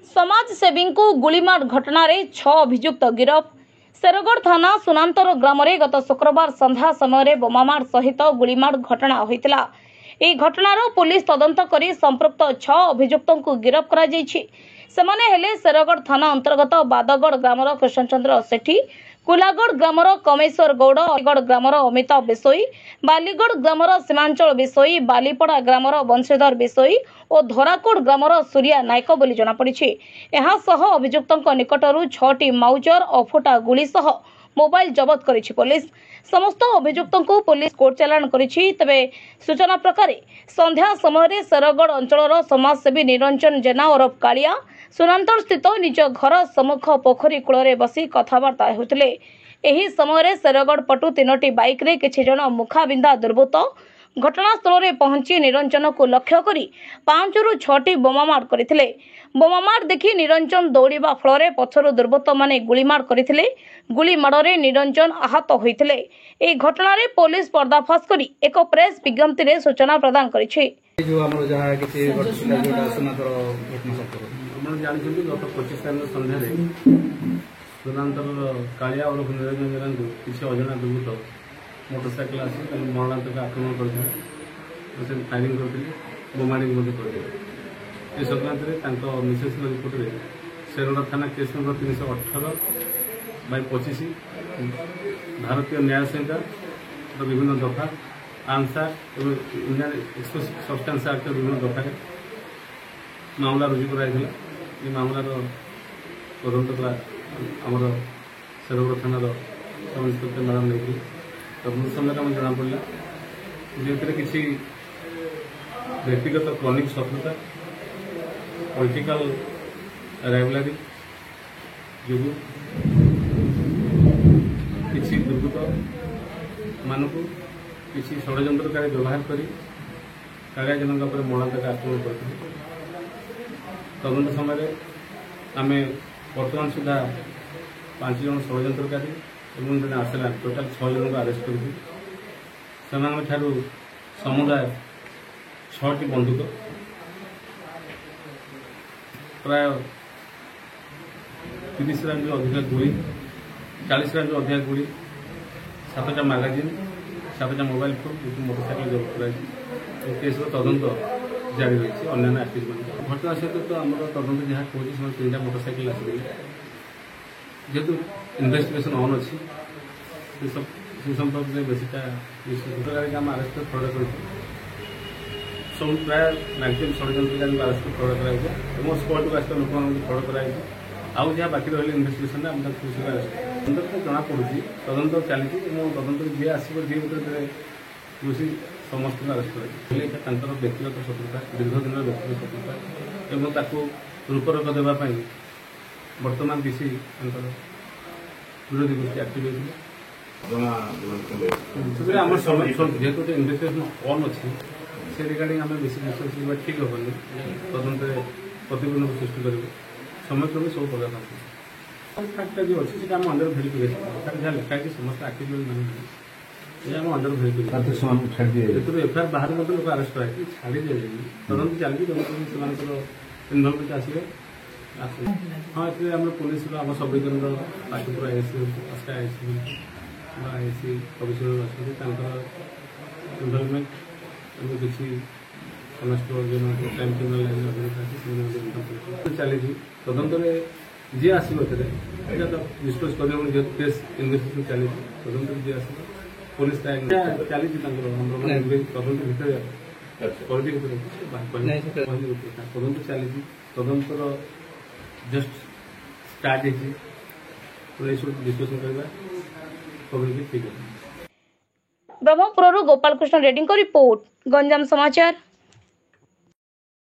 समाजसेवी को गुलीमार घटना रे 6 अभियुक्त गिरफ। शेरगढ़ थाना सुनांतर ग्राम रे गत शुक्रवार संध्या समय बोमामाड़ सहित गुलीमाड़ घटना होइतिला। एही घटनार पुलिस तदंत करी संपृक्त 6 अभियुक्तों को गिरफ करा जायछि। सेमाने हेले शेरगढ़ थाना अंतर्गत बादगढ़ ग्रामर कृष्णचंद्र सेठी, कुलागढ़ ग्रामर कमेश्वर गौड़, अलीगढ़ ग्रामर अमिता बिसोई, बालीगढ़ ग्रामर सीमांचल बिसोई, बालीपड़ा ग्रामर बंशीधर बिसोई और धराकोट ग्रामर सूर्या नायक बोली जनापड़ी। एहासह अभियुक्तों निकटरू 6टी माउजर और फुटा गुली सह मोबाइल जबत करिछि पुलिस। समस्त अभियुक्तों को पुलिस कोर्ट चालाण करिछि। तबे सूचना प्रकार संध्या समय शेरगढ़ अंचल समाजसेवी निरंजन जेना ओरफ कालिया सुनांतर स्थित निज घर सम्मुख पोखरी कूल बसी कथबार्ता होते। एही समय शेरगढ़ पटु 3टी बाइक रे किछि जन मुखाबिंदा दुर्बृत्त घटनास्थल में पहुंची निरंजन को लक्ष्य करी 5 ରୁ 6टी बोमामाड़ करथिले। बोमामाड़ देखि निरंजन दौड़िबा फल पछरु दुर्बृत्त माने गुलीमाड़ करथिले। गुलीमाड़े निरंजन आहत होइथिले। एही घटना रे पुलिस पर्दाफाश करी एक प्रेस विज्ञप्ति रे सूचना प्रदान करिछि। जो हमर जहा किछि घटना जोटा सुनातर घटना सब हमन जानि गत 25 तारिख संध्या रे सुनांतर कालिया और निरंजन जन किछि अजଣା दुर्बृत्त मोटरसाइकिल आसी मरणांतक आक्रमण करते फायरिंग करते बोमाड़ी करते। ए संक्रांत में मिसेस रिपोर्ट में शेरगढ़ थाना केस नंबर 318/25 भारतीय न्याय संहिता विभिन्न दफा आर्म्स एक्ट और इंडियन एक्सप्लोसिव सब्सटेंस एक्ट विभिन्न दफा मामला रुजु कराइला। ये मामलार तदंत आमर शेरगढ़ थानार सब इन्स्पेक्टर मैडम नहीं तदंत समय आम जना पड़ा जो किसी व्यक्तिगत क्रॉनिक शत्रुता पॉलिटिकल राइवलरी जो किसी दुर्बृत्त मानक किसी षड्यंत्रकारी व्यवहार करी कालिया जनों पर मरणांतक आक्रमण करते। तदंत समय आम बर्तमान सुधा 5 जन षड्यंत्रकारी और जन आसला टोटाल 6 जन को अरेस्ट कर समुदाय 6टी बंदूक प्राय 30 राउंड अधिक गुली 40 राउंड अधिक गुली 7टा मैगजीन 7टा मोबाइल फोन मोटरसाइकिल जब्त कर केस तदंत जारी रही। अन्य एक्टिव घटना सहित तो आम तदंत जहाँ कहूँ 3टा मोटरसाइकिल आस जेहेतु इन्वेस्टिगेशन ऑन अच्छी से संपर्क में बेसीटा आम आरेस्ट खड़ा कर सब प्राय मैक्सिमम षड्यंत्रकारी आरेस्ट खड़ा कर स्पॉट को आसता लोक खड़ा कराई आउ जहाँ बाकी रही इन्वेस्टिगेशन आम अरेस्ट जना पड़ी तदंत चली तदंत जी आसो जी कृषि समस्त अरेस्ट कर व्यक्तिगत शत्रुता दीर्घ दिन व्यक्तिगत शत्रुता और रूपरेख देवाई वर्तमान किसी विरोधी गोष्ठी एक्टिव जेहेतु इन्वेस्टिगेशन ऑन अच्छी से रिगार्डिंग आम बेस डिस्कस ठीक हेनी तदंत प्रतिबंध सृष्टि कर समय क्रमे सब पदार्थ फैक्टा जो अच्छी आम अंडर भेरिफिकेशन जहाँ लिखाई समस्त एक्टिव आम अंडर भेरिफिकेशन एफआईआर बाहर लोक अरेस्ट कराई छाड़ी दिया तदंत चलती तदंत इनवल्वमेंट आसवे हाँ ये आम पुलिस आम सब पाठपुर आईसी आस्था आईसी आईसी कमिशनर अच्छा इनवल्वमेंट किसी कनेस्टेबल जो क्राइम क्रिमिनल लाइन चली तदंत जी आसो डिस्क्लोज कर केस इन्वेस्टिगेशन चली तदंत जी आस पुलिस चली तदंत भितर तदंत चली तदंतर जस्ट स्टार्ट डिस्कसन करवा ठीक है। ब्रह्मपुर गोपाल कृष्ण रेड्डी को रिपोर्ट गंजाम समाचार।